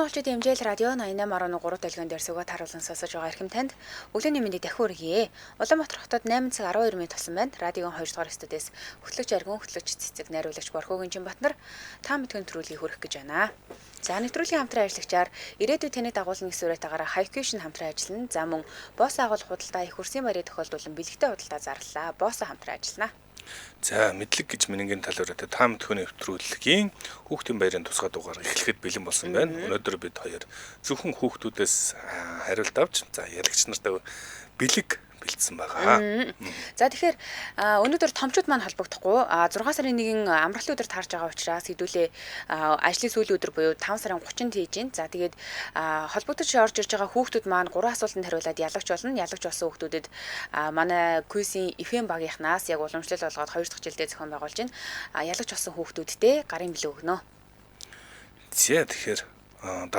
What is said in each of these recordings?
олчид хэмжээл радио 88.3 дэлгэн дээр сүгэд харуулсан сонсож байгаа эрхэм танд өглөөний мэндийг дахин хүргье. Улаанбаатар хотод 8 цаг 12 минут болсон байна. Радиогийн 2 дугаар студиэс хөтлөгч аргун хөтлөгч цэцэг найруулагч Борхогийн Жилбатнар та бүхэн төрүүлгийг хүргэх гэж байна. За нэвтрүүлгийн хамтран ажиллагчаар ирээдүйд таны дагуулын эсвэрэтагаараа хайкишн хамтран ажиллана. За мөн босс агуул худалдаа их хурсын барьяа тохиолдуулан бэлэгтэй худалдаа зарлаа. Босс хамтран ажиллана. За мэдлэг гэж минийгийн талаараа та бүхэн нэвтрүүлгийн хүүхдийн баярын тусгай дугаар эхлэхэд бэлэн болсон байна. Өнөөдөр бид хоёр зөвхөн хүүхдүүдээс хариулт авч за ялагч нартай бэлэг бэлдсэн байгаа. За тэгэхээр өнөөдөр томчууд маань холбогдохгүй 6 сарын 1-ийн амралтын өдөр таарж байгаа учраас хэдүүлээ ажлын сүүлийн өдөр буюу 5 сарын 30-нд хийж гин. За тэгээд холбогдож орж ирж байгаа хүүхдүүд маань 3 асуултанд хариулаад ялагч болно. Ялагч болсон хүүхдүүдэд манай Quiz-ийн FM багийнхнаас яг уламжлал болгоод 2 дахь жилдээ зохион байгуулж гин. Ялагч болсон хүүхдүүдтэй гарын билүү өгнө. За тэгэхээр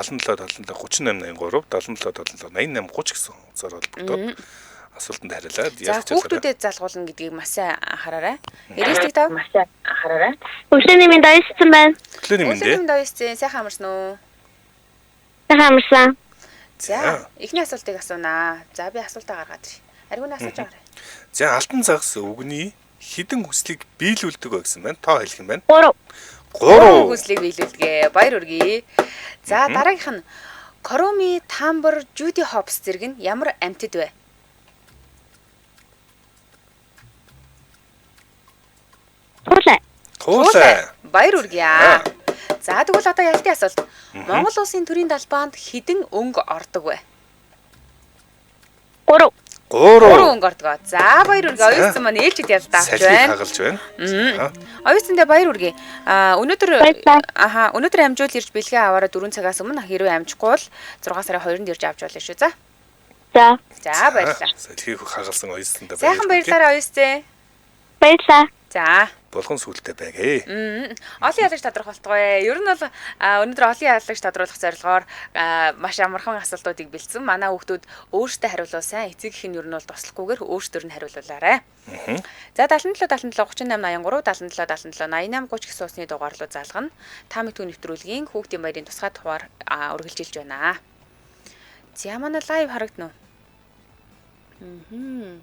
77 38 83 77 77 88 30 гэсэн утсаар холбогдоод асуултанд хариулаад яг хүүхдүүдэд залгуулна гэдгийг маш сайн анхаараарай. 95 маш сайн анхаараарай. Өглөөний минь дайсан байна. Өглөөний минь дайсан. Сайхан амарсан уу? Сайхан амарсан. За, эхний асуултыг асуунаа. За би асуултаа гаргаад ирье. Аргуны асууж байгаарай. За алтан загас үгний хідэн хүслийг биелүүлдэг гэсэн байна. Тоо хэлэх юм байна. 3 хүслийг биелүүлдэг. Баяр хүргэе. За дараагийнх нь Короми, Тамбар, Жуди Хопс зэрэг нь ямар амьтад вэ? Туулай. Баяр хүргэе. За тэгвэл одоо ялтын асуулт. Монгол улсын төрийн талбаанд хідэн өнгө ордог вэ? 3 өнгө ордог. За баяр хүргэе. Оюутсан маань ээлжид ялтаа авч байна. Хагалж байна. Оюутсандаа баяр хүргэе. Өнөөдөр амжуул ирж бэлгээ аваараа 4 цагаас өмнө хэрвээ амжихгүй бол 6 сарын 2-нд ирж авч болно шүү. За. За баярлалаа. Сэлхийг хагалсан оюутсандаа баярлалаа. Сайхан баярлалаа оюутсан. Баярлалаа. За. Болгон сүултээ байгээ. Олон ялагч тодорхойлтгоё. Ер нь бол өнөөдөр олон ялагч тодруулах зорилгоор маш амархан асуултуудыг бэлдсэн. Манай хүүхдүүд өөрсдөө хариулвал сайн, эцэг их нь ер нь бол туслахгүйгээр өөрсдөр нь хариулуулаарай. За 77 77 38 83 77 77 88 30 гэсэн усны дугаарлуу залгана. Та мэдгүй нэвтрүүлгийн хүүхдийн баярын тусгай дугаар үргэлжилж байна. За манай лайв харагдана уу?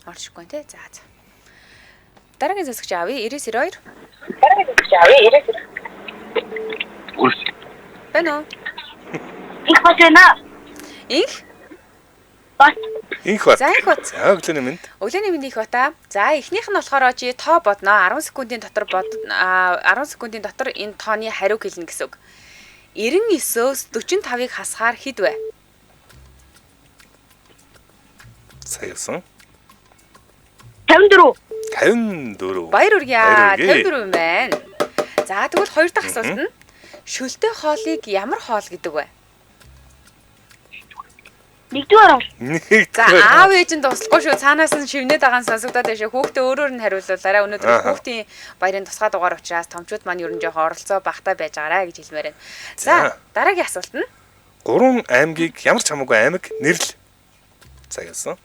Оршихгүй тий. За. Дараагийн засагч аавь 9992. Дараагийн засагч аавь 9992. Бэнэ. Их бачна. Инх бат. За инх бат. Өглөөний минь. Өглөөний минь их бата. За эхнийх нь болохоор чи тоо бодно. 10 секундын дотор 10 секундын дотор энэ тооны хариуг хэлнэ гэсэн үг. 99-өөс 45-ыг хасахаар хэд вэ? Саяасан. 54. 54. Баяр хүргэе. 54 юм байна. За тэгвэл хоёр дахь асуулт нь шөлтөө хоолыг ямар хоол гэдэг вэ? Нэгдүгээр хоол. За аав ээж нь туслахгүй шүү. Цаанаас нь шивнээд байгаа нь сонсогдоод байшаа. Хүүхдээ өөрөөр нь хариулуулаарай. Өнөөдөр хүүхдийн баярын тусгай дугаар учраас томчууд маань ер нь жоохон оролцоо багтаа байж байгаарай гэж хэлмээр байна. За дараагийн асуулт нь 3 аймгийг ямар ч хамаагүй аймаг нэрлэл. Цагаасан.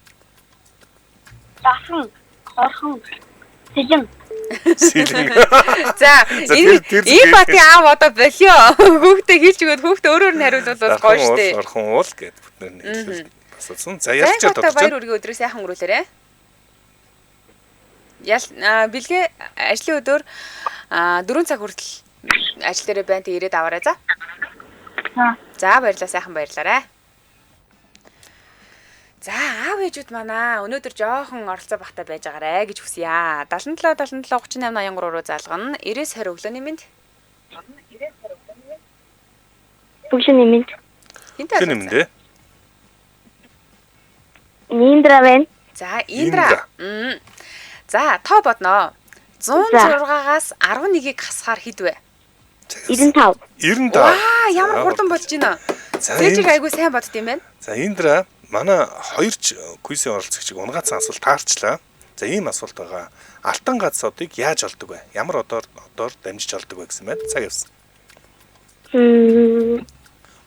Захан, Орхон, Сэлэн. За энэ батын аав одоо болио. Хүүхдээ хэлж өгөөд хүүхдээ өөрөөр нь хариулвал гоё штэ. Орхон уул гэд бүтнээр нь хэлсэн. Басуулсан. За ялч одоо баяр хүргэе өдрөө сайхан өнгөрүүлээрэ. Бэлгээ ажлын өдөр 4 цаг хүртэл ажил дээрээ байна. Тэг ирээд аваарай за. За баярлалаа сайхан баярлаарай. За аав ээжүүд манай өнөөдөр жоохон оролцоо багтаа байж байгаарэ гэж хүсье. 77 37 38 83 руу залгана. 90-20 өглөөний минь. Өглөөний минь. Хинтээ минь. Индра байна. За Индра. За тоо бодноо. 106-аас 11-ийг хасахаар хэд вэ? 95. 95. Ваа ямар хурдан болж байна. Зээжиг айгуу сайн бодд юм байна. За Индра манай хоёр quiz-ийн оролцогчийг унгаацсан асуулт таарчлаа. За ийм асуулт байгаа. Алтан газруудыг яаж олдог вэ? Ямар одоор дамжиж олдог вэ гэсэн байна. Цаг явсан. 3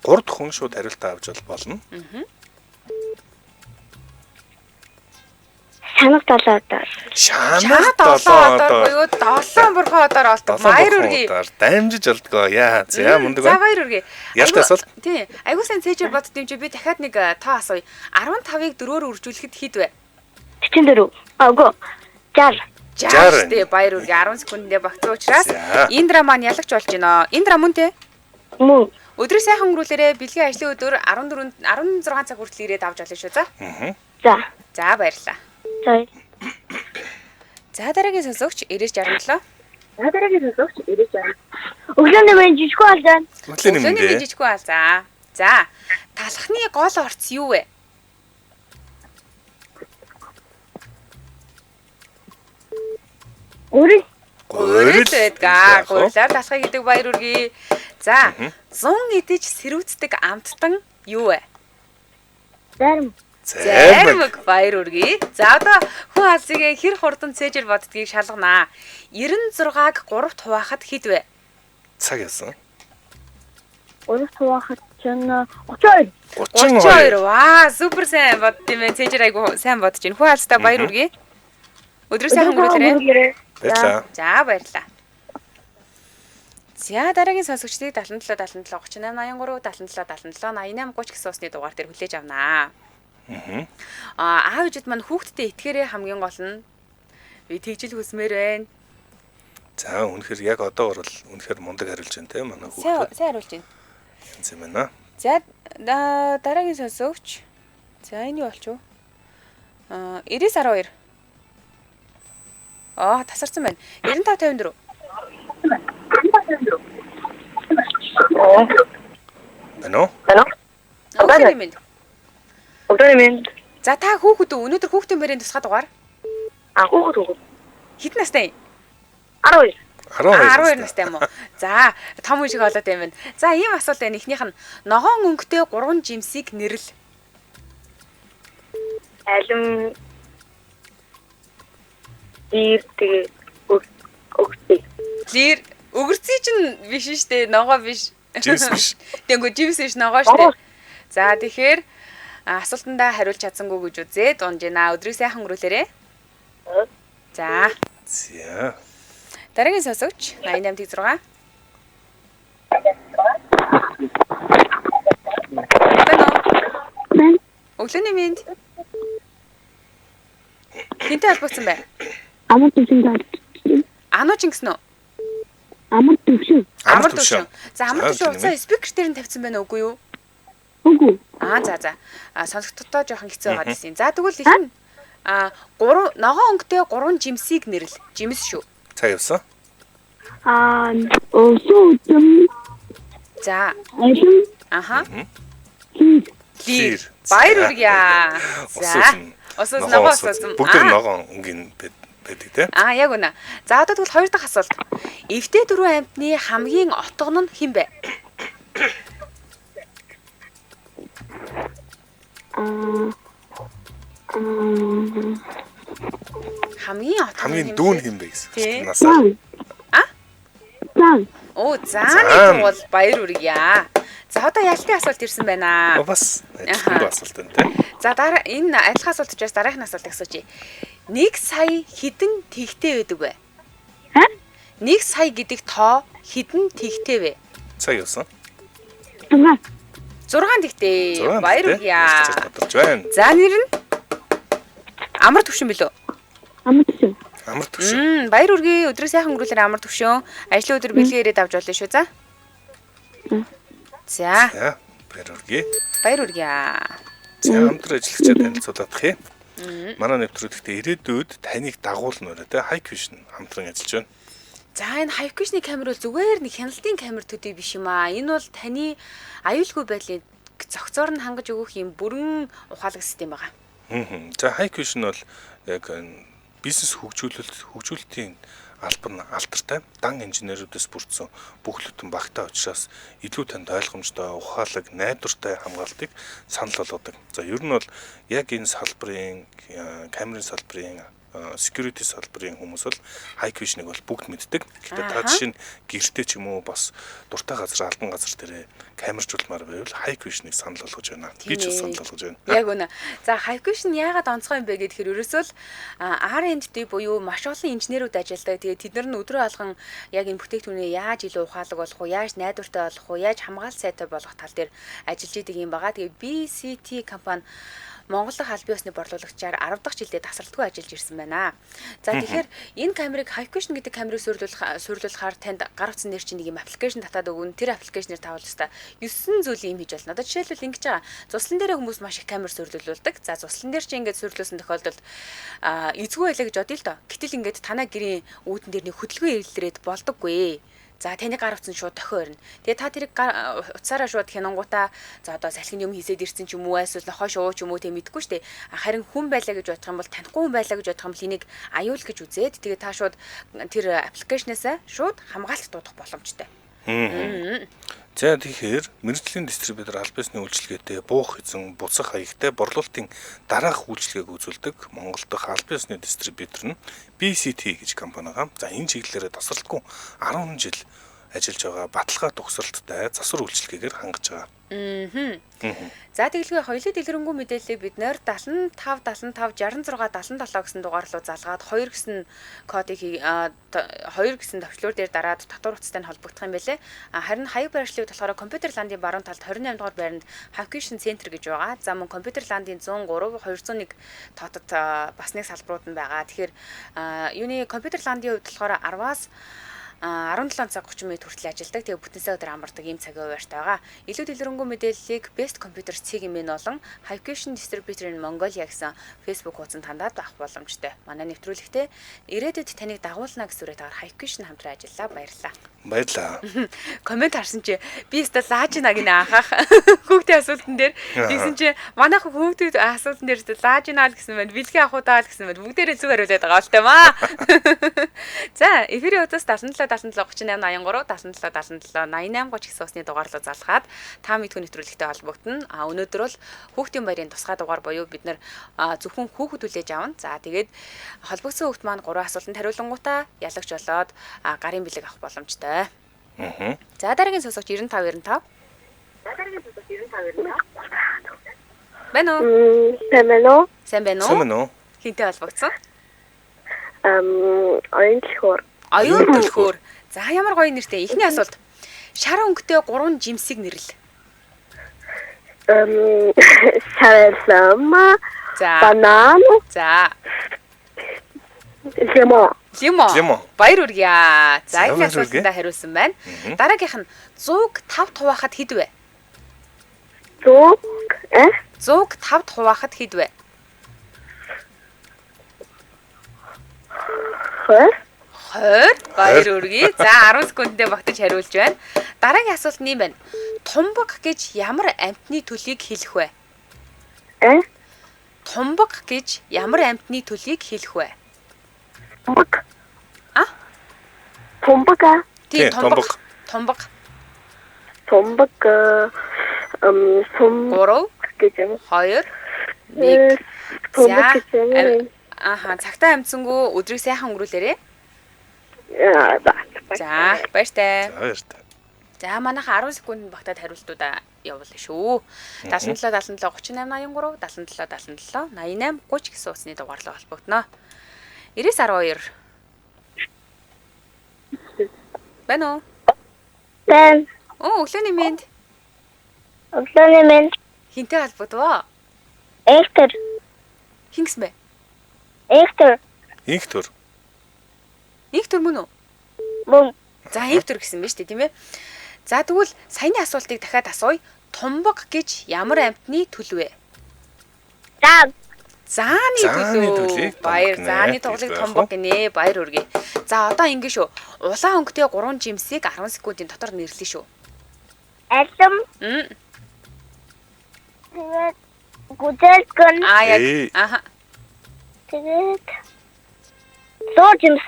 дахь хүн шууд хариултаа авч болно. Чанга талаадаар. Шанаа долоо буюу 7 бурхан одоор олдог. Баяр үргээ. Дамжиж олдгоо. Яа. За мундаг За байна. баяр үргээ. Ялтай асуулт. Тий. Айгуу сайн цээжээр бодд юм чи би дахиад нэг тоо асууя. 15-ыг 4-өөр үржүүлэхэд хэд вэ? 44. Үгүй. 60. 60 тий. Баяр үргээ 10 секундэд багцсан учраас Индра маань ялагч болж байна. Индра мөн тий? Мөн. Өдрийг сайхан өнгөрүүлээрэ бэлгийн ажлын өдөр 16 цаг хүртэл ирээд авч олно шүү. За. За. За баярлалаа. За. За дараагийн сонсогч 9067. Өглөөний мэнд жижиггүй алзаа. Өглөөний Өглөөний мэндэ. жижиггүй алзаа. За. Талхны гол орц юу вэ? Өрөө. Гурил байдгаа. Гурилаар талхыг гэдэг баяр үргээ. За. 100 идэж сэрүүцдэг амттан юу вэ? Зарим. Зармаг баяр үргээ. За одоо хүн алзыг хэр хурдан цээжээр боддгийг шалганаа. 96-г 3-т хуваахад хэд вэ? Цаг яасан. Өрөөс хуваахад чинь 32. 32. Ваа, супер сайн бодд юм ээ. Цээжээр айгу сайн бодож байна. Хүн алзтай баяр үргээ. Өдрөө сайхан өнгөрүүлээрэй. Баярлаа. За баярлалаа. За дараагийн сонсогчдыг 77 77 38 83 77 77 88 30 гэсэн усны дугаар дээр хүлээж авнаа. Аав ээжүүд маань хүүхдтэй итгээрээ хамгийн гол нь би тэгжил хүсмээр байна. За үнэхээр яг одоогор бол үнэхээр мундаг хариулж байна те манай хүүхдүүд. Сайн хариулж байна. Янз юм байна. За дараагийн сонсогч. За энэ юу болчих вэ? 90-12. Тасарсан байна. 95-54. Байна уу? Өглөөний мэнд. Өглөөний мэнд. За та хүүхэд өнөөдөр хүүхдийн барийн тусгай дугаар Хүүхэд. хэд настай юм? 12. 12 настай юм уу? За том хүн шиг болоод юм байна. За ийм асуулт байна. Эхнийх нь ногоон өнгөтэй 3 жимсийг нэрлэл. Алим. Тэгээд өгтэй. Лир өгөрций чинь биш штэ, ногоо биш. Жимс биш. Тэнгүү жимс биш ногоо штэ. За тэгэхээр асуултандаа хариулж чадсангүй гэж үзээ. Дунж байна. Өдрийг сайхан өнгөрүүлээрэй. За. За. Дараагийн сонсогч 88-6. Өглөөний мэнд. Хинтээ холбогдсон бай. Амар төвшин. Ануу ч ингэсэн үү? Амар төвшин. Амар төвшин. За амар төвшин уцаа спикер дээр нь тавьсан байна уугүй юу? Үгүй. За. Сонсогчдод жоохон хэцүү байгаа гэсэн. За тэгвэл их нь 3 ногоон өнгөтэй 3 жимсийг нэрлэл. Жимс шүү. Цаг явсан. Өсөм. За. Алим. Аха. Лир. Баяр үргье. За. Осос ногоон оссон. Бүгд ногоон өнгийн байдаг те. Яг үнэ. За одоо тэгвэл хоёр дахь асуулт. Эвтэй дөрвөн амьтны хамгийн отгон нь хэн бэ? Хамгийн отгон Хамгийн дүүн хэм бэ гэсэн. Насаа. Зан. Зааны бол баяр үргье. За одоо ялтын асуулт ирсэн байна. Бас ажлын асуулт байна те. За дараа энэ адилхан асуулт учраас дараагийн асуултыг асуучих. 1 сая хэдэн тэгтэй байдаг вэ? 1 сая гэдэг тоо хэдэн тэгтэй вэ? Цаг явсан. 6 тэгтэй. Баяр үргье. Бодож байна. За нэр нь амар төвшин билүү? Амар төвшин. Амар төвшин. Баяр үргье. Өдрөө сайхан өнгөрүүлээрэй амар төвшин. Ажлын өдөр бэлгийн ирээд авч болно шүү. За. За. Баяр үргье. Баяр үргье. За хамтран ажиллагчид танилцуулах юм. Манай нэвтрүүлэгтээ ирээдүйд таныг дагуулна те хайквишн хамтран ажиллаж байна. За энэ хайквишны камер бол зүгээр нэг хяналтын камер төдий биш юм аа. Энэ бол таны аюулгүй байдлыг зохицоор нь хангаж өгөх юм бүрэн ухаалаг систем байгаа. За хайквишн бол яг бизнес хөгжүүлэлтийн албан алдартай дан инженерүүдээс бүрдсэн бүх бүтэн багтаа учраас илүү танд ойлгомжтой ухаалаг найдвартай хамгаалтыг санал болгодог. За ер нь бол яг энэ салбарын камерын салбарын security салбарын хүмүүс бол HiQ-ыг бол бүгд мэддэг. Гэхдээ та жишээ нь гэртээ ч юм уу бас дуртай газар, албан газар дээрээ камержуулмаар байвал HiQ-ыг санал болгож байна. Би ч санал болгож байна. Яг үнэ. За HiQ яагаад онцгой юм бэ гэхээр ерөөсөө л R&D буюу маш олон инженерүүд ажилладаг. Тэгээд тэд нар нь өдрөө алган яг энэ бүтээгдэхүүнээ яаж илүү ухаалаг болох уу, яаж найдвартай болох уу, яаж хамгаалалт сайтай болгох тал дээр ажиллаж идэг юм байгаа. Тэгээд BCT компани Монгол дахь албан ёсны борлуулагчаар 10 дахь жилдээ тасралтгүй ажиллаж ирсэн байна. За тэгэхээр энэ камерыг HiQ гэдэг камерыг суйрлуулахаар танд гар утсан нэр чинь нэг юм аппликейшн татаад өгөн. Тэр аппликейшнээр тавал өстой 9 зүйлийн юм хийж болно. Одоо жишээлбэл ингэж байгаа. Цуслан дээр хүмүүс маш их камер суйрлуулдаг. За цуслан дээр чинь ингэж суйрлуулсан тохиолдолд эзгүй байлаа гэж бодъё л доо. Гэтэл ингэж танаа гэрийн үүдэн дээр нэг хөдөлгөөн ирэлрээд болдоггүй. За таны гар утсан шууд дохио ирнэ. Тэгээ та тэрийг утсаараа шууд хянгангуудаа за одоо салхины юм хийсэд ирсэн ч юм уу эсвэл хойш ууч юм уу тэг мэдгүй штэ. Харин хүн байлаа гэж бодох юм бол танихгүй хүн байлаа гэж бодох юм бол энийг аюул гэж үзээд тэгээ та шууд тэр аппликейшнээс шууд хамгаалалт дуудах боломжтой. За тэгэхээр мэргэжлийн дистрибьютор албан ёсны үйлчилгээтэй буух эзэн буцах хаягтай борлуулалтын дараах үйлчилгээг үзүүлдэг Монгол дахь албан ёсны дистрибьютор нь BCT гэж компани байгаа. За энэ чиглэлээр тасралтгүй 10 жил ажиллаж байгаа баталгаа төгсрөлттэй засвар үйлчилгээгээр хангаж байгаа. За тэгэлгүй хоёулын дэлгэрэнгүй мэдээллийг бид нэр 75 65 66 77 гэсэн дугаар руу залгаад 2 гэсэн кодыг 2 гэсэн төвчлөр дээр дараад татвар утастай нь холбогдох юм байлээ. Харин хаяг байршлыг болохоор компьютер ландын баруун талд 28 дугаар байранд HiQ центр гэж байгаа. За мөн компьютер ландын 103 201 тоотод бас нэг салбарууд нь байгаа. Тэгэхээр юуны компьютер ландын хувьд болохоор 10-аас 17 цаг 30 минут хүртэл ажилладаг. Тэгээ бүтэн сая өдөр амардаг ийм цагийн хуваартай байгаа. Илүү дэлгэрэнгүй мэдээллийг Best Computers цэгийн минь болон HiQ Distributor in Mongolia гэсэн Facebook хуудсанд хандаад авах боломжтой. Манай нэвтрүүлэгтээ ирээдүйд таныг дагуулна гэсэн үрэтээр HiQ хамтран ажиллаа. Баярлалаа. Баярлалаа. Коммент харсан чи би өстө лаажинаг нэ анхаах хүүхдийн асуултан дээр тэгсэн чи манайх хүүхдүүд асуултан дээр лаажинаа л гэсэн байна. Бэлгийн ахуудаа л гэсэн байна. Бүгдээрээ зүг хариулаад байгаа болтой маа. За эфирийн удаас 77 77 38 83 77 77 88 30 гэсэн усны дугаарлуу залгаад та мэдгүй нэвтрүүлэгтэй холбогдно. Өнөөдөр бол хүүхдийн баярын тусгай дугаар буюу бид нар зөвхөн хүүхэд хүлээж авна. За тэгээд холбогдсон хүүхд маань 3 асуултанд хариулангуудаа ялагч болоод гарын бэлэг авах боломжтой. За дараагийн сонсогч 95 95. Бэнэ үү? Сайн байна уу? Хин49 холбогдсон? Оюун төлхөөр. За ямар гоё нэртэй. Эхний асуулт. Шар өнгөтэй 3 жимсийг нэрлэл. Шаралама. Банан. За. Лимо. Баяр хүргье. За энэ асуултанд хариулсан байна. Дараагийнх нь 105 хуваахад хэд вэ? 105 хуваахад хэд вэ? 20. Баяр хүргье. За 10 секундэд багтаж хариулж байна. Дараагийн асуулт нь юм байна. Тумбаг гэж ямар амьтны төлийг хэлэх вэ? Тумбаг гэж ямар амьтны төлийг хэлэх вэ? Тумбаг. Тийм тумбаг. 3 гэж 2 1 тумбаг гэж юм. цагтаа амжсангүй өдрийг сайхан өнгөрүүлээрэй. За, баяртай. За, манайха 10 секундэд багтаад хариултуудаа явуулна шүү. 77 77 38 83 77 77 88 30 гэсэн усны дугаарлуу холбогдно. 9912. Бэнэ үү? Бэн. Өглөөний мэнд. Хинтэй холбогдвоо? Эктор. Хингс бэ? Эктор мөн үү? Мөн. За, Эктор гэсэн биз дээ, тийм ээ. За, тэгвэл саяны асуултыг дахиад асууя. Тумбаг гэж ямар амьтны төлөв вэ? Зааны төлөв. Баяр. Зааны тоглыг тумбаг гинэ. Баяр хүргэе. За, одоо ингэ шүү. Улаан өнгөтэй 3 жимсийг 10 секундын дотор нэрлэе шүү. Алим. Тэгээд гүдэлгэн. Яг. Тэгээд Лоожимс.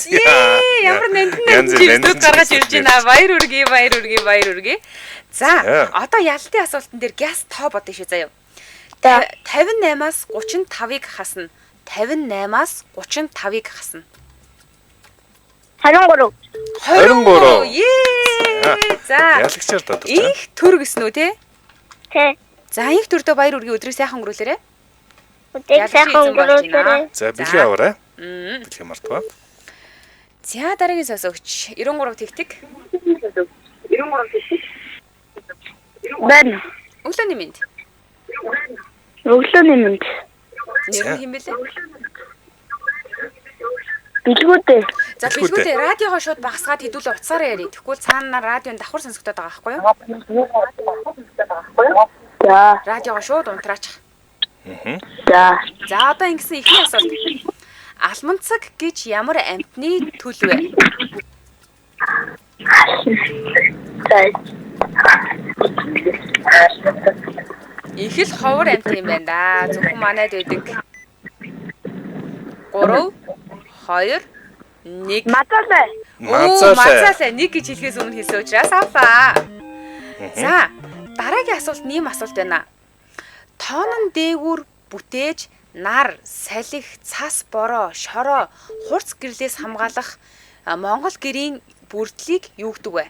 Ямар нэнтэн жимсүүд гаргаж ирж байна. Баяр хүргэе. За, одоо ялтын асуултан дээр газ тоо бодъё шүү заяа. 58-аас 35-ыг хасна. 58-аас 35-ыг хасна. 23. 23. Ее. За. Ялагчаар дадагч. Их төр гэсэн үү те? Тэ. За их төрдөө баяр үргийн өдрийг сайхан өнгөрүүлээрэй. Өдөр сайхан өнгөрүүлээрэй. За бэлгээ аваарай. Мм. Бэлгээ мартваа. За дараагийн сонсогч 93 тэгтэг. Байна. Өглөөний мэнд. Өглөөний мэнд. Нэр нь хэм бэлээ? Билгүүдээ. За билгүүдээ радиогоо шууд багасгаад хэдүүлээ уцаараа ярий. Тэгвэл цаана радион давхар сонсогдоод байгаа байхгүй юу? За. Радиогоо шууд унтраачих. За. За одоо ингэсэн ихний асуулт. Алманцаг гэж ямар амьтны төлөв вэ? За. Их л ховор амьт юм байна да. Зөвхөн манайд байдаг. 3 2 1 Мацалаа. Мацаалаа 1 гэж хэлхээс өмнө хэлсэн учраас авлаа. За дараагийн асуулт нэм асуулт байна. Тоонон дээгүүр бүтээж нар, салхи, цас, бороо, шороо, хурц гэрлээс хамгаалах Монгол гэрийн бүрдлийг юу гэдэг вэ?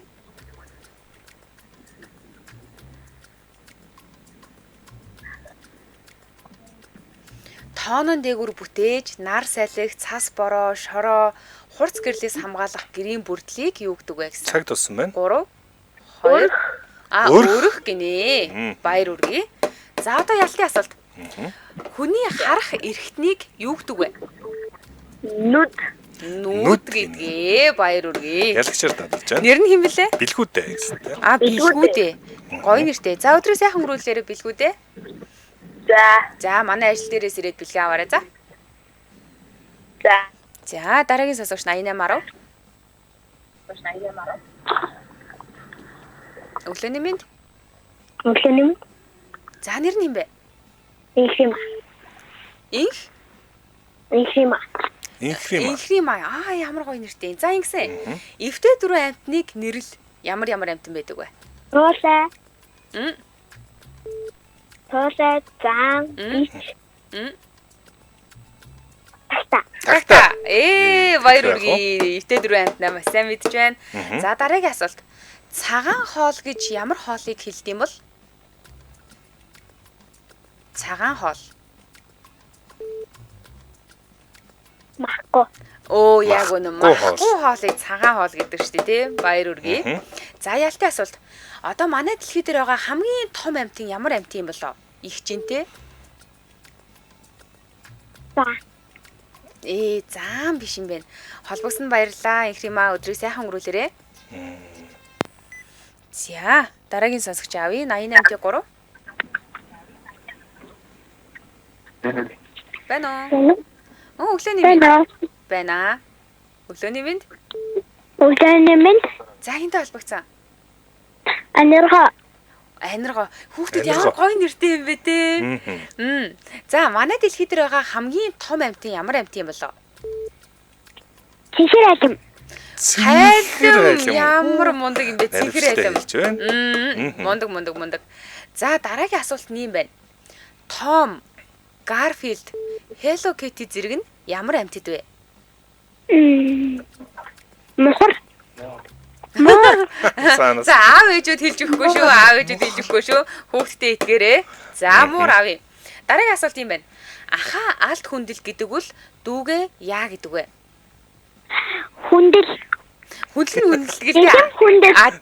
Тоонон дээгүүр бүтээж нар, салхи, цас, бороо, шороо, хурц гэрлээс хамгаалах гэрийн бүрдлийг юу гэдэг вэ гэсэн. Цаг туссан байна. 3 2 өрөх гинэ. Баяр үргээ. За одоо ялтын асуулт. Хүний харах эрхтнийг юу гэдэг вэ? Нүд. Нүд гэдгээ. Баяр үргээ. Ялагчаар дадагч. Нэр нь хэм бэлээ? Бэлгүүдээ гэсэн тийм. Бэлгүүдээ. Гоё нэртэй. За өдрөө сайхан өнгөрүүлээрэй бэлгүүдээ. За. За манай ажил дээрээс ирээд бэлгээ аваарай за. За. За дараагийн сонсогч 8810. Өглөөний мэнд. Өглөөний мэнд. За нэр нь юм бэ? Инхрима. Инх? Инхрима. Инхрима. Ямар гоё нэртэй. За ингэсэн. Эвтэй дөрвөн амьтныг нэрэл ямар амьтан байдаг вэ? Тооса. М. Тооса зан. М. Тагта. Баяр үргээ. Эвтэй дөрвөн амьтнаа маш сайн мэдж байна. За дараагийн асуулт. Цагаан хоол гэж ямар хоолыг хэлдэг юм бол? Цагаан хоол. Махгүй. Яг үнэ махгүй хоолыг цагаан хоол гэдэг шүү дээ тий. Баяр үргээ. За ялтын асуулт. Одоо манай дэлхий дээр байгаа хамгийн том амьтан ямар амьтан юм болоо? Их жинтэй. За. Заам биш юм бэ. Холбогсон баярлаа. Инхрима өдрийг сайхан өнгөрүүлээрэй. За дараагийн сонсогч авъя. 88-3. Байна уу? Өглөөний мэнд. Байна. Өглөөний мэнд. Өглөөний мэнд. За хинтээ холбогцсон. Анирга. Хүүхдүүд ямар гоё нэртэй юм бэ те. За манай дэлхий дээр байгаа хамгийн том амьтан ямар амьтан юм болоо? Чихэр алим. Хайлм ямар мундаг юм бэ чихэр хайлм. Мундаг. За дараагийн асуулт нь юм байна. Том, Garfield, Hello Kitty зэрэг нь ямар амьтад вэ? Мохор. За аав ээжүүд хэлж өгөхгүй шүү. Хүүхдтэй итгээрэй. За муур авъя. Дараагийн асуулт юм байна. Аха алт хүндэл гэдэг үл дүүгээ яа гэдэг вэ? Хүндэл. Хүндэл гэлээ.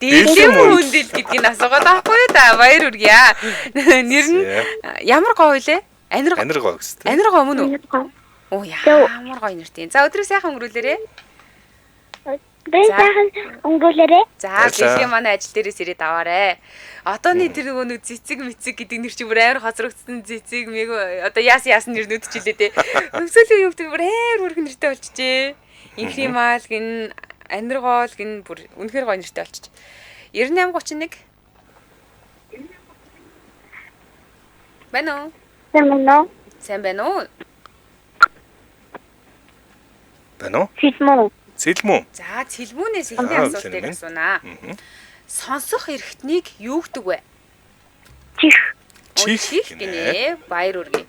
Дэлгэм хүндэл гэдгийг асуугаад байхгүй юу та? Баяр үргээ. Нэр нь ямар гоё вэ? Аниргоо гэсэн. Аниргоо мөн үү? Ямар гоё нэртэй. За өдрөө сайхан өнгөрүүлээрэй. Сайхан өнгөрүүлээрэй. За бэлгээ манай ажил дээрээс ирээд аваарэ. Одооны тэр нөгөө цэцэг мэцэг гэдэг нэр чинь бүр амар хоцрогдсон цэцэг мэг одоо яасан нэрнүүд ч илээ те. Өсөлийн юм тэр бүр амар бүрхэн нэртэй болчихжээ. Инхримал гин аниргоол гин бүр үнэхээр гоё нэртэй болчих. 9831. Байна уу? Сайн байна уу? Цэлмүү. За цэлмүүнээс ихний асуултыг асуунаа. Сонсох эрхтнийг юу гэдэг вэ? Чих Чих гинэ. Баяр үргээ.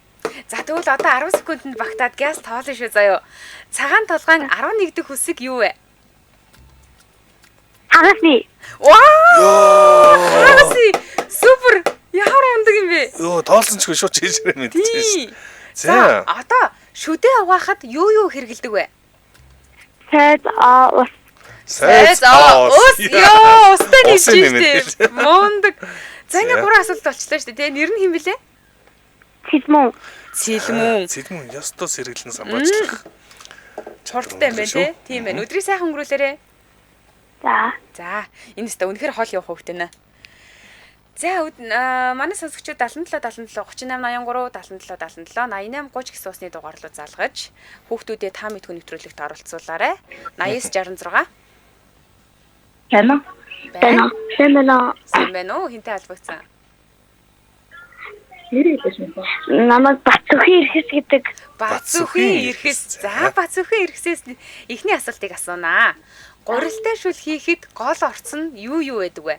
За тэгвэл одоо 10 секундэд багтаад газ тоолно шүү заяо. Цагаан толгойн 11 дэх үсэг юу вэ? Хагаси. Вау! Хагаси. Супер. Ямар ундаг юм бэ? Йоо, тоолсон ч шууд чийшрээ мэдчихсэн. За, одоо шүдээ угаахад юу хэрэгэлдэг вэ? Сайд ус. Ус. Ёо, устай нэмчихсэн. Мундаг. За ингээ 3 асуулт болчихлоо шүү дээ. Нэр нь хэн блэ? Цэлмөн. Цэлмэн ёстоо сэргэлэн самбаачлах. Чурдтай юм байна те. Тийм байна. Өдрийг сайхан өнгөрүүлээрэ. За. Энэ өстө үнэхээр хол явах хөвгтэй нэ. За манай сонсогчдод 77 77 38 83 77 77 88 30 гэсэн усны дугаар руу залгаж хүүхдүүдэд та мэдхүн нэвтрүүлэгт оролцуулаарай. 8966 Тана. Сайн байна уу? Хинтээ албагдсан? Намайг Бацүхийн эрхэс гэдэг. Бацүхийн эрхэс. За Бацүхийн эрхэсээс эхний асуултыг асуунаа. Гурилтай шүл хийхэд гол орц нь юу байдаг вэ?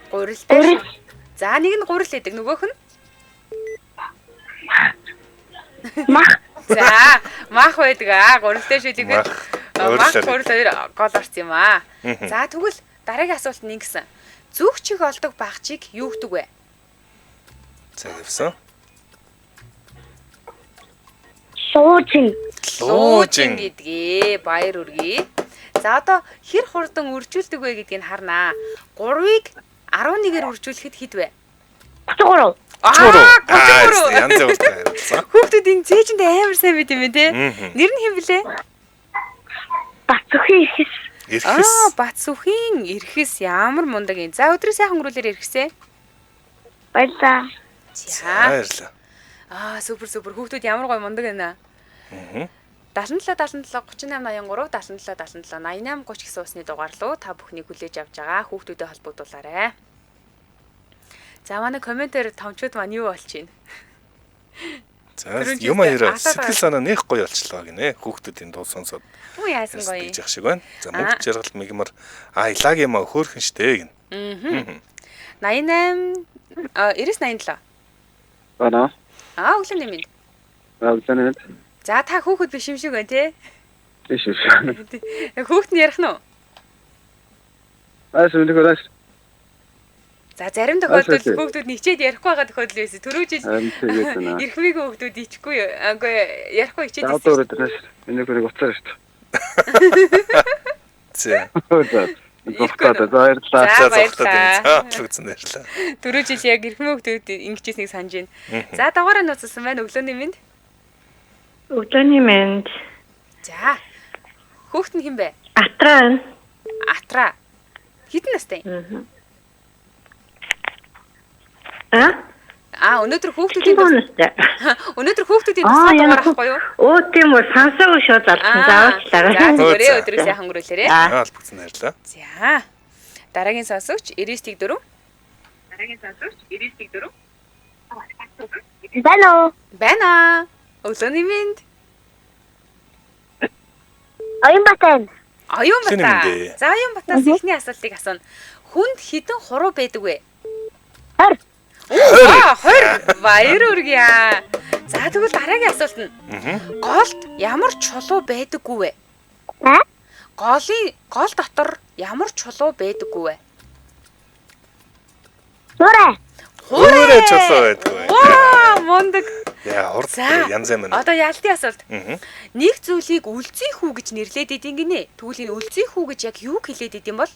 Гурилтай. За нэг нь гурил гэдэг, нөгөөх нь? Мах. За мах байдаг. Гурилтай шүл хийхэд мах гурил хоёр гол орц юм аа. За тэгвэл дараагийн асуулт нь ингэсэн. Зүг чих олдог багчийг юу гэдэг вэ? За явсан. Луужин гэдгээ баяр үргээ. За одоо хэр хурдан үржүүлдэг вэ гэдгийг харнаа. 3-ыг 11-ээр үржүүлэхэд хэд вэ? 33. 33. Янз бүртэй харилцаа. Хүүхдүүд энэ цээжиндээ амар сайн байт юм те. Нэр нь хэн блэ? Бацүхийн эрхэс. Эрхэс. Бацүхийн эрхэс ямар мундаг юм. За өдрөө сайхан өнгөрүүлээр эрхэсээ. Баярлаа. Баярлаа. Супер. Хүүхдүүд ямар гоё мундаг байна. 77 77 38 83 77 77 88 30 гэсэн усны дугаар руу та бүхнийг хүлээж авч байгаа. Хүүхдүүдэд холбогдуулаарай. За манай комментээр томчууд маань юу болж байна? За юм аяра сэтгэл санаа нэх гоё болчлоо гинэ. Хүүхдүүдийн дуу сонсоод. Оо яасан гоё. Тэгж ах шиг байна. За мөнгө жаргал мигмар илаг юм хөөхөн штэ гин. 88 97. Бана. Өглөө нэмэнд. Өглөө. За та хүүхэд биш юм шиг байна те. Тийш. Хүүхэд нь ярих нь уу? Үнэхээр. За зарим тохиолдолд хүүхдүүд ничээд ярихгүй байгаа тохиолдол байсан. Түрүү жил эрхмийг хүүхдүүд ичихгүй ярихгүй хичээд байсан. Үнэхээр уцаар шүү дээ. Баярлалаа. Түрүү жил яг эрхмийн хүүхдүүд ингэжсэнийг санаж байна. За дугаараа нууцсан байна. Өглөөний минь. За. Хүүхэд нь хэн бэ? Атра. Хэдэн настай? Өнөөдөр хүүхдүүдийн тусгай дугаар авахгүй юу? Тийм үү, сансаагүй шууд алдсан заавчлаарай. За зүгээр өдрөө сайхан өнгөрүүлээрэй. Албагцсан баярлалаа. За. Дараагийн сонсогч 99.4. Байна. Өглөөний минь. Оюнбатан. За Оюнбатнаас эхний асуултыг асууна. Хүнд хідэн хуруу байдаг вэ? 20. Баяр үргээ. За тэгвэл дараагийн асуулт нь. Голд ямар чулуу байдаггүй вэ? Гол дотор ямар чулуу байдаггүй вэ? Хуурай чулуу байдаггүй. Мундаг. Яа, хурд янз юм байна. Одоо ялтын асуулт. Нэг зүйлийг үлзий хүү гэж нэрлээд идэв гинэ. Тэгвэл энэ үлзий хүү гэж яг юу хэлээд идэв юм бол?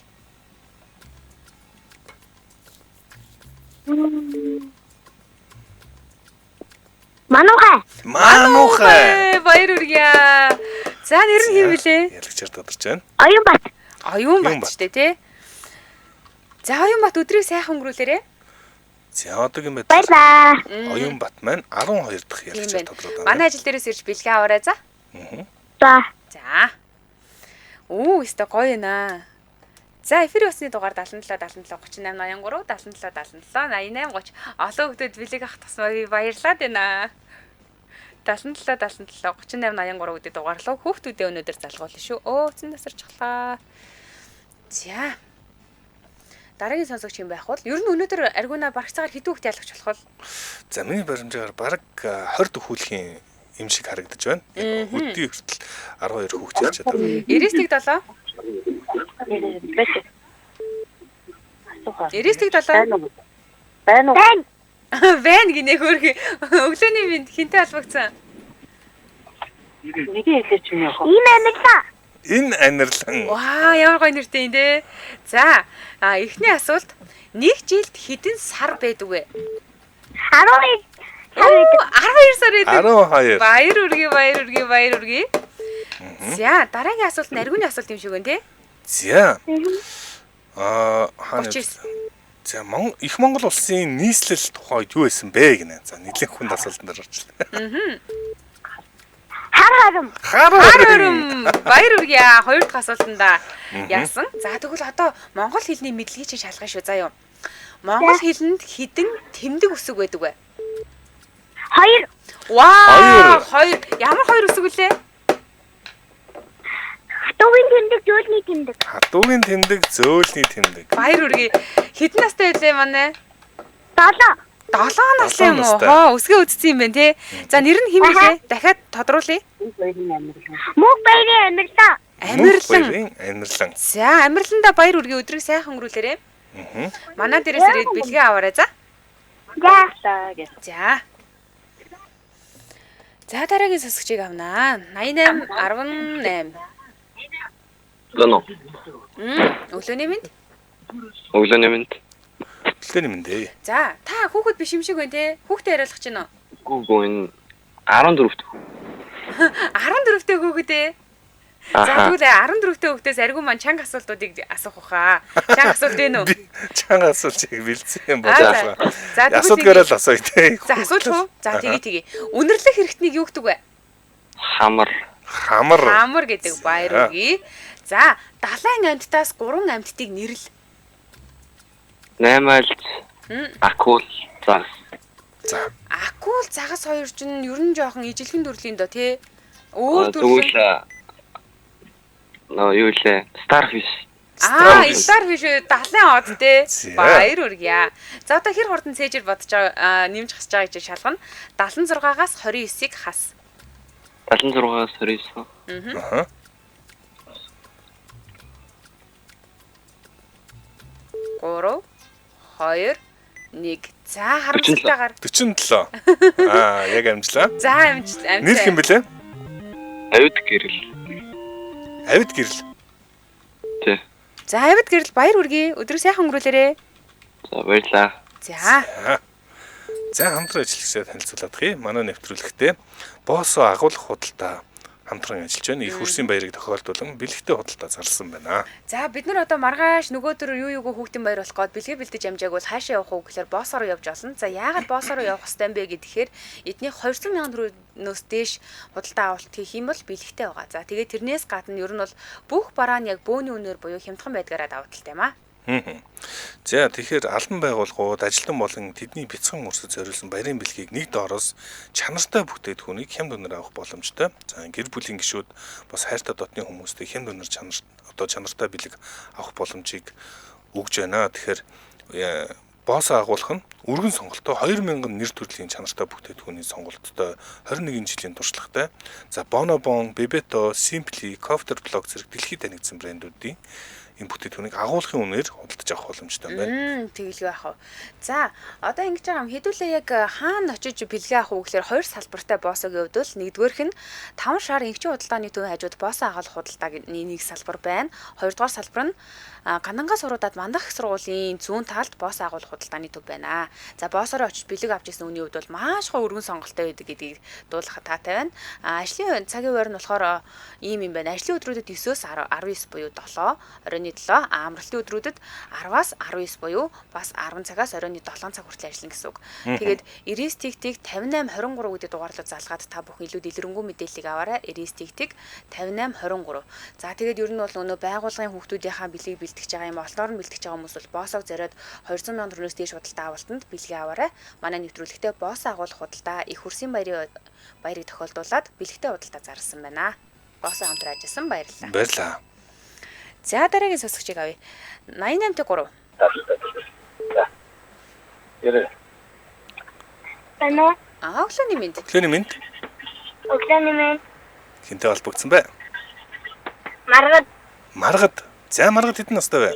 Манухай. Баяр үргээ. За нэр нь хэв вүлээ? Ялагчаар тодорч байна. Оюнбат штэ тий. За Оюнбат өдрийг сайхан өнгөрүүлээрэй. За одоогийн байдлаар Баярлаа. Оюнбат маань 12 дахь ялагчаар тодорхой байна. Манай ажил дээрээс ирж бэлгээ аваарай за. За. Өстө гоё наа. За эфир усны дугаар 77 77 38 83 77 77 88 30 олон хүмүүс бэлэг авах тусмаа баярлаад байна. 77 77 38 83 гэдэг дугаарлуу хүүхдүүдээ өнөөдөр залгуулна шүү. Цэн тасарчлаа. За. Дараагийн сонсогч юм байх бол ер нь өнөөдөр аргуна барах цагаар хэдэн хүүхд ялгч болох вэ? За миний баримжаагаар бараг 20 хүүхийн юм шиг харагдаж байна. Өдний хүртэл 12 хүүхд явж чаддаг. 90-ийг 7. 90-ийг 7. Байна уу? Вэн гинэ хөрх. Өглөөний минь хинтээ албагцсан. Нэг хэлээч юм яах вэ? Ийм амьдлаа. Энэ анерлан. Ваа, ямар гоё нэртэй юм дээ. За, эхний асуулт. Нэг жилд хэдэн сар байдаг вэ? 12 12 сар байдаг. 12. Баяр үргээ. За, дараагийн асуулт нь аргуны асуулт юм шиг байна те. За. Хаана 39. За их Монгол улсын нийслэл тухайд юу байсан бэ гинэ. За нийлэн хүнд асуултанд орчихлаа. Хар Харам. Баяр үргээ. Хоёр дахь асуултанда яасан. За тэгвэл одоо монгол хэлний мэдлэгийг чинь шалгах шүү заа юу. Монгол хэлэнд хэдэн тэмдэг үсэг байдаг вэ? 2. Ваа, 2. Ямар 2 үсэг вүлээ? Хатуугийн тэмдэг, зөөлний тэмдэг. Хатуугийн тэмдэг, зөөлний тэмдэг. Баяр үргээ. Хэдэн настай байлээ манай? 7. 7 настай юм уу? настай. Үсгээ үзсэн юм байна те. За нэр нь хэн блэ? Дахиад тодруулъя. Мөнх баярын амьдлаа. Амирлан. Амирлан. За, Амирланда баяр үргээ өдрийг сайхан өнгөрүүлээрэй. Манай дээрээс ирээд бэлгээ аваарай за. За. За дараагийн сонсогчийг авнаа. 88 18. Гэнэ. Өглөөний минь. Өглөөний минь. Өглөөний минь дээ. За, та хүүхэд биш юм шиг байна те. Хүүхдээ яриулах чинь уу? Гүү энэ 14-т. 14-тэй хүүхэд ээ. За тэгвэл 14-тэй хүүхдээс аргу маань чанга асуултуудыг асуух баха. Чанга асуулт вэ нүү? Чанга асуулт чиг бэлдсэн юм За, болоо. тэгвэл Асуудгаараа л асууя те. За асуулт уу? За тэгээ. Үнэрлэх хэрэгтнийг юу гэдэг вэ? Хамар. Хамар гэдэг баяр үргээ. За, далайн амьтдаас 3 амьтдыг нэрлэл. Наймаалж. Акул. За. За. Акул загас хоёр ч нь ер нь жоохон ижилхэн төрлийн доо тий. Өөр төрлийн. Тэгвэл юу лээ? Starfish. Starfish 70 од тий. За. Баяр үргээ. За одоо хэр хурдан цээжэр бодож байгаа нэмж хасж байгаа гэж шалгана. 76-аас 29-ыг хас. 76-аас 29. Аха. 3 2 1. За харамсалтайгаар 47. Яг амжлаа. За амжилт. Нэр хэм бэлээ? Авид гэрэл. Авид гэрэл. Тий. За авид гэрэл баяр үргээ. Өдрийг сайхан өнгөрүүлээрэй. За баярлаа. За. За хамтран ажиллагчдад танилцуулах юм. Манай нэвтрүүлэгтээ боосоо агуулгах худалдаа хамтран ажиллаж байна. Их хөрсийн баярыг тохиолдуулан бэлэгтэй худалдаа зарласан байна. За бид нар одоо маргааш нөгөөдөр юу юуг хүүхдийн баяр болох гээд бэлгээ бэлдэж амжааг бол хаашаа явах уу гэхээр боосоо руу явж олно. За яагаад боосоо руу явах хэвтэй юм бэ гэхээр эдний 200 сая төгрөгөөс дээш худалдаа авалт хийх юм бол бэлэгтэй байгаа. За тэгээд тэрнээс гадна ер нь бол бүх бараа нь яг бөөний үнээр буюу хямдхан байдгаараа давталтай юм аа. За тэгэхээр албан байгууллагууд ажилтан болон тэдний бяцхан өрсөд зориулсан баярын бэлгийг нэг доороос чанартай бүтээгдэхүүнийг хямд үнээр авах боломжтой. За гэр бүлийн гишүүд бас хайртай дотны хүмүүстэй хямд үнээр чанартай бэлэг авах боломжийг өгж байна. Тэгэхээр боосоо агуулах нь өргөн сонголтоо 2000 нэр төрлийн чанартай бүтээгдэхүүний сонголттой 21 жилийн туршлагатай. За Bonobon, Bebeto, Simply, Copter Block зэрэг дэлхийд танигдсан брэндүүдийн энэ бүтээгдэхүүнийг агуулгын үнээр худалдаж авах боломжтой байна. Тэгэлгүй яах вэ? За, одоо ингэж байгаа юм хэдүүлээ яг хаана очиж бэлгээ авах уу гэхээр хоёр салбартай боосогийн хувьд бол нэгдүгээрх нь 5 шар инхчийн худалдааны төвийн хажууд боосоо агуулах худалдааны нэг салбар байна. Хоёрдугаар салбар нь Гандангаа суруудад мандах их сургуулийн зүүн талд боосоо агуулах худалдааны төв байна. За, боосоор очиж бэлэг авч ирсэн үний хувьд бол маш их өргөн сонголттой байдаг гэдгийг дуулгах таатай байна. Ажлын цагийн байр нь болохоор ийм юм байна. Ажлын өдрүүдэд 9-өөс 19 буюу 7, 27, амралтын өдрүүдэд 10-аас 19 буюу бас 10 цагаас 27 цаг хүртэл ажиллана гэсэн үг. Тэгээд 99 тиг 58 23 гэдэг дугаарлуу залгаад та бүхэн илүү дэлгэрэнгүй мэдээллийг аваарай. 99 тиг 58 23. За тэгээд ер нь бол өнөө байгууллагын хүүхдүүдийнхаа бэлгийг бэлтгэж байгаа юм олноор нь бэлтгэж байгаа хүмүүс бол боосоог зориод 200 сая төгрөгөөс дээш худалдаа авалтанд бэлгээ аваарай. Манай нэвтрүүлэгтээ боосоо агуулах худалдаа их хөрсийн баярыг тохиолдуулаад бэлэгтэй худалдаа зарласан байна. Боосоо хамтран ажилласан баярлалаа. Баярлалаа. За дараагийн сонсогчийг авъя. 88-3. Байна. Өглөөний мэнд. Өглөөний мэнд. Өглөөний минь. Хинтэй холбогдсон бай. Маргад Маргад. За Маргад хэдэн настай вэ?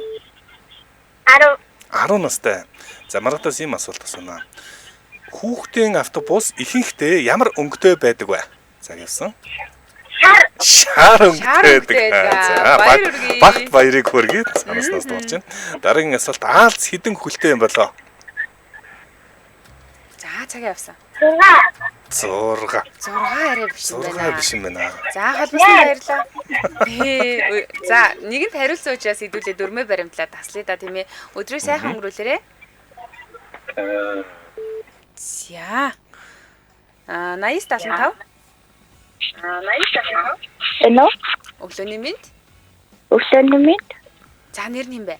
10. 10 настай. За Маргадаас ийм асуулт асууна. Хүүхдийн автобус ихэнхдээ ямар өнгөтэй байдаг вэ? За явсан. Шар өнгөтэй байдаг. За багт баярыг хүргээд санааснаас дуулж байна. Дараагийн асуулт аалз хідэн хөлтэй юм болоо? За цагаа явсан. 6. 6 арай биш юм 6 байна. биш юм байна. За холбосон баярлаа. За нэгэнд хариулсан учраас хэдүүлээ дөрмөө баримтлаа таслая да тийм ээ. Өдрөө сайхан өнгөрүүлээрэ. За. 80-75. Байна. Өглөөний мэнд. Өглөөний минь. За нэр нь юм бэ?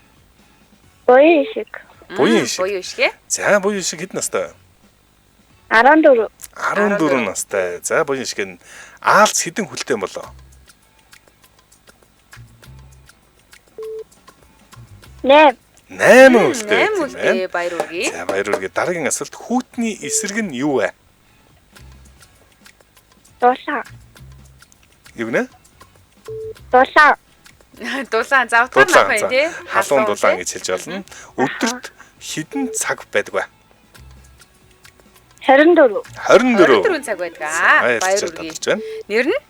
Боён шиг. Буян шиг. Буян шиг. За буян шиг хэд настай вэ? 14. 14 настай. За буян шиг нь аалз хідэн хөлтэй юм болоо? 8. 8 хөлтэй. 8 үлдээ баяр үргээ. За баяр үргээ. Дараагийн асуулт хүүтний эсрэг нь юу вэ? Дулаан. Юу гэнэ? Дулаан. Дулаан за утгаар Дулаан. нах бай тий. Халуун дулаан гэж хэлж болно. Өдөрт хэдэн цаг байдаг вэ? 24. 24. 24 цаг байдаг аа. Баяр Баяр үргээ. үргээ. Нэр нь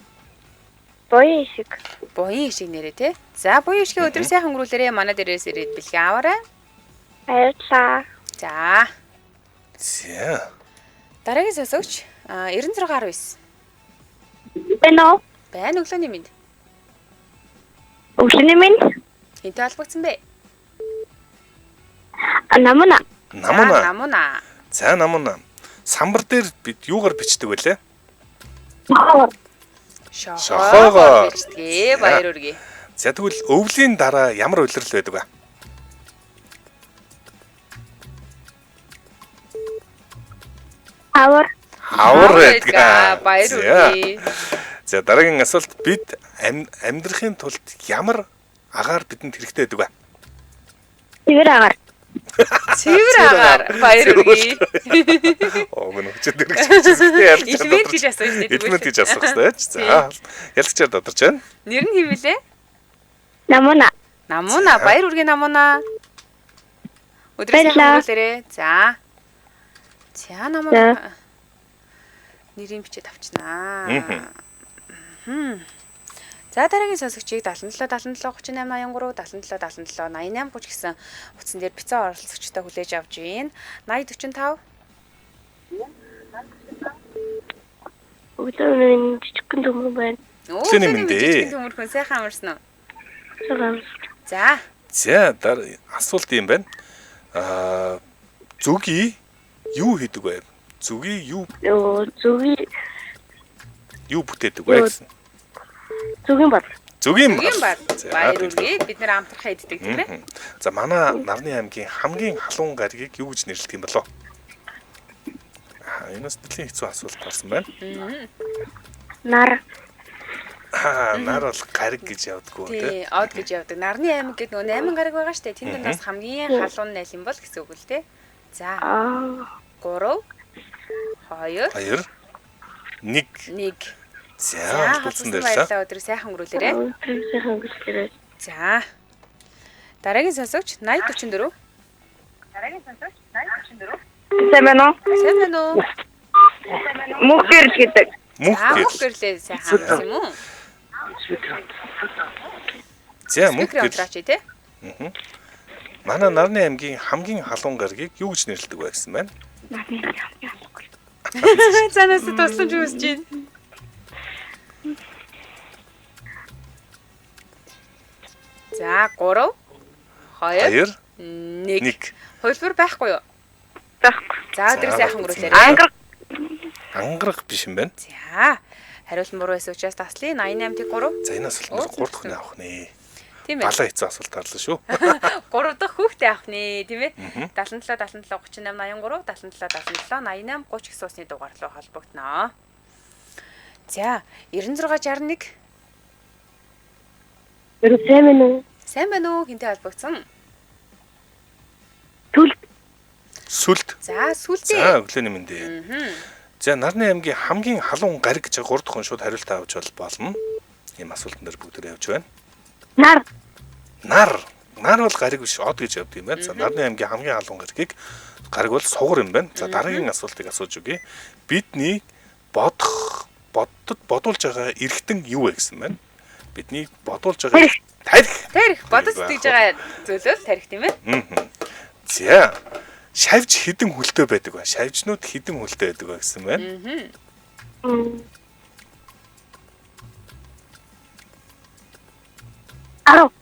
Боён шиг. Буян шиг нэрээ тий. За буян шиг өдөр сайхан өнгөрүүлээрэ манай дээрээс ирээд бэлгээ аваарай. Баярлалаа. За За. дараагийн сонсогч 9619 Байна. байна өглөөний мэнд. Өглөөний минь. Хинтэй холбогдсон бэ? Намна. Намуна. Намуна. За намуна. Самбар дээр бид юугаар бичдэг вүлээ? Шохоогоор бичдэг баяр үргээ. За тэгвэл өвлийн дараа ямар улирал байдаг вэ? Авар. Хавар байдаг. Баяр үргээ. За дараагийн асуулт бид амьдрахын тулд ямар агаар бидэнд хэрэгтэй байдаг вэ? Цэвэр агаар. Цэвэр агаар баяр үргээ. Оо гэнэ хүчтэй хэрэгжүүлсэн ялж Илмэд гэж асууж дээ. Илмэд гэж асуух хэрэгтэй ч. За ялцчаар додорч байна. Нэр нь хэвлээ? Намна. Намуна баяр үргээ намуна. Өдрөө сайхан өнгөрүүлээрэ. За. За намуна. Нэрийн бичээд авчнаа. За дараагийн сонсогчийг 77 77 38 83 77 77 88 30 гэсэн утсан дээр бицэн оролцогчтой хүлээж авч байна. 80 45 Өглөөний жижигхэн төмөр байна. Өглөөний мэнд ээ. Төмөрхөн сайхан амарсан уу? Цагаан. За. За асуулт юм байна. Зүги юу хийдэг вэ? Зүги юу Зүгийн бүтээдэг вэ гэсэн? зүгийн бат. Зүгийн Үгийн бат. За, Баяр тийм. үргээ бид нэр амтрахаа иддэг тийм ээ. За манай Нарны аймгийн хамгийн халуун гаригийг юу гэж нэрлэдэг юм болов? Энэс нэлийн хэцүү асуулт болсон байна. Нар. Нар бол гариг гэж явдггүй тий. Тий, од гэж явдаг. Нарны аймаг гэдэг нөгөө 8 гараг байгаа штэ. Тэнд дундаас хамгийн халуун найл юм бол гэсэн үг л тий. За. 3 2 2 1 1 За холбосон холбогдсон дээрээ. баярлалаа өдрөө сайхан өнгөрүүлээрэ. Сайхан өнгөрүүлээрэй. За. Дараагийн сонсогч 8044. Сайн байна уу? Сайн байна уу? Мөнх гэрэл гэдэг. Мөнх За, гэрэл. мөнх гэрлээ сайхан амарсан юм уу? За мөнх Спикер гэрэл. амтраач тий. Манай Нарны аймгийн хамгийн халуун гаригийг юу гэж нэрлэдэг вэ гэсэн байна? Цанаас тусламж үүсэж байна. За 3 2 2 1 1 Хөлбөр байхгүй юу? Байхгүй. За өдрөө сайхан өнгөрүүлээрэй. Ангар. ангарах биш юм байна. За хариулт буруу байсан учраас таслая 88-3. За энэ асуулт 3 дахь нь авах нэ. Тийм ээ. Балаа хэцүү асуулт тарлаа шүү. 3 дахь хүүхдээ авах нэ, тийм ээ. 77 77 38 83 77 77 88 30 гэсэн усны дугаар руу холбогдноо. За 9661 Сайн байна уу? сайн байна уу? Хинтэй холбогдсон? Сүлд. За сүлдээ. За өглөөний мэндэ. За Нарны аймгийн хамгийн халуун гариг гэж 3 дахь шууд хариулт авч болно. Ийм асуултан дээр бүгд явж байна. Нар. Нар бол гариг биш, од гэж явд юм байна. За Нарны аймгийн хамгийн халуун гариг бол сугар юм байна. За дараагийн асуултыг асууж өгье. Бидний бодуулж байгаа эргэтэн юу вэ гэсэн байна? Бидний бодуулж байгаа тарих. Бодож сэтгэж байгаа зүйлс тарих тийм ээ. За шавж хідэн хөлтөө байдаг ба. Шавжнууд хідэн хөлтөө байдаг ба гэсэн байна. 10.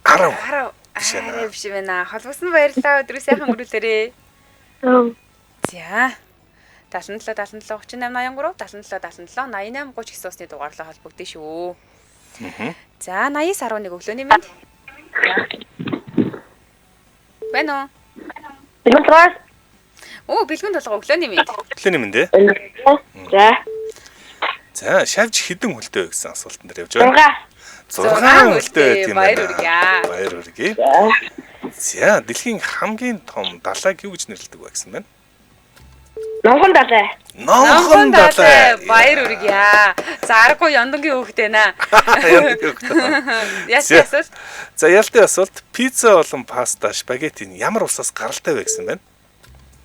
Арай биш байна. Холбосон баярлалаа. Өдрөө сайхан өнгөрүүлээрээ. За 77 38 83 77 88 30 гэсэн усны дугаарлаа холбогдсон шүү. За 80-11 өглөөний мэнд. Байна уу? Бэлгүүн Оо бэлгүн толгой өглөөний мэнд. Өглөөний мэндэ. За. За шавж хідэн хөлтөө гэсэн асуултан дээр явж байна. 6 хөлтөө тийм байна. Баяр хүргэе. За дэлхийн хамгийн том далайг юу гэж нэрлэдэг вэ гэсэн байна? Номхон далай. Номхон далай. Баяр хүргэе. За аргагүй яндонгийн хөөхтэй наа. Яасан асуулт? За ялтын асуулт пицца болон паста, спагетти ямар усаас гаралтай вэ гэсэн байна?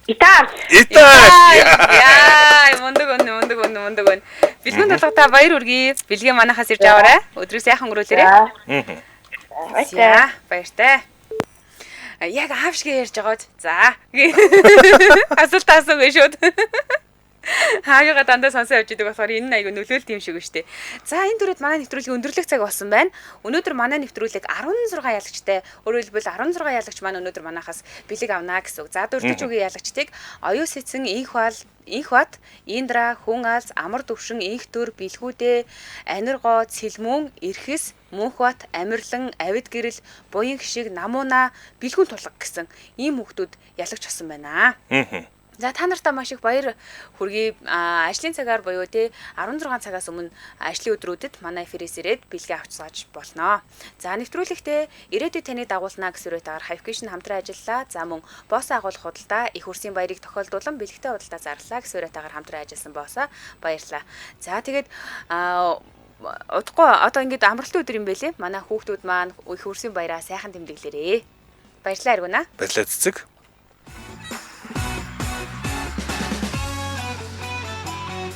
Итали. Яа, мундаг өн. Бэлгүн толготой баяр хүргэе. Бэлгийн манахаас ирж аваарай. Өдрөө сайхан өнгөрүүлээрэй. За, баяртай. Яг аав шиг ярьж байгааз. За. Асуулт асуугүй шүүд. Хаагийнхаа дандаа сонсоо явж идэг болохоор энэ айгүй нөлөөлт юм шиг шүү дээ. За энэ түрээд манай нэвтрүүлгийн өндөрлөх цаг болсон байна. Өнөөдөр манай нэвтрүүлэг 16 ялагчтай. Өөрөөр хэлбэл 16 ялагч маань өнөөдөр манахаас бэлэг авнаа гэсэн үг. За дөрвдөж үгийн ялагчдыг оюу сэцэн инх бат, Индра, хүн алс, амар төвшин, инх төр, бэлгүүдээ, аниргоо, цэлмүн, эрхэс, мөнхбат, амирлан, авид гэрэл, буян гişиг, намууна, бэлгүүн тулга гэсэн ийм хүүхдүүд ялагч болсон байна. За та нартай маш их баяр хүргэе. Ажлын цагаар буюу те 16 цагаас өмнө ажлын өдрүүдэд манай эфирээс ирээд бэлгээ авч сууж болно. За нэвтрүүлэгтээ ирээдүйд таныг дагуулна гэсэн үрэтэйгээр Hivcation хамтран ажиллалаа. За мөн боосоо агуулах худалдаа их хөрсийн баярыг тохиолдуулан бэлгтэй худалдаа зарлаа гэсэн үрэтэйгээр хамтран ажилласан боосоо баярлалаа. За тэгээд удахгүй одоо ингээд амралтын өдөр юм байлээ. Манай хүүхдүүд маань их хөрсийн баяраа сайхан тэмдэглээрээ. Баярлалаа Аргуна. Баярлалаа цэцэг.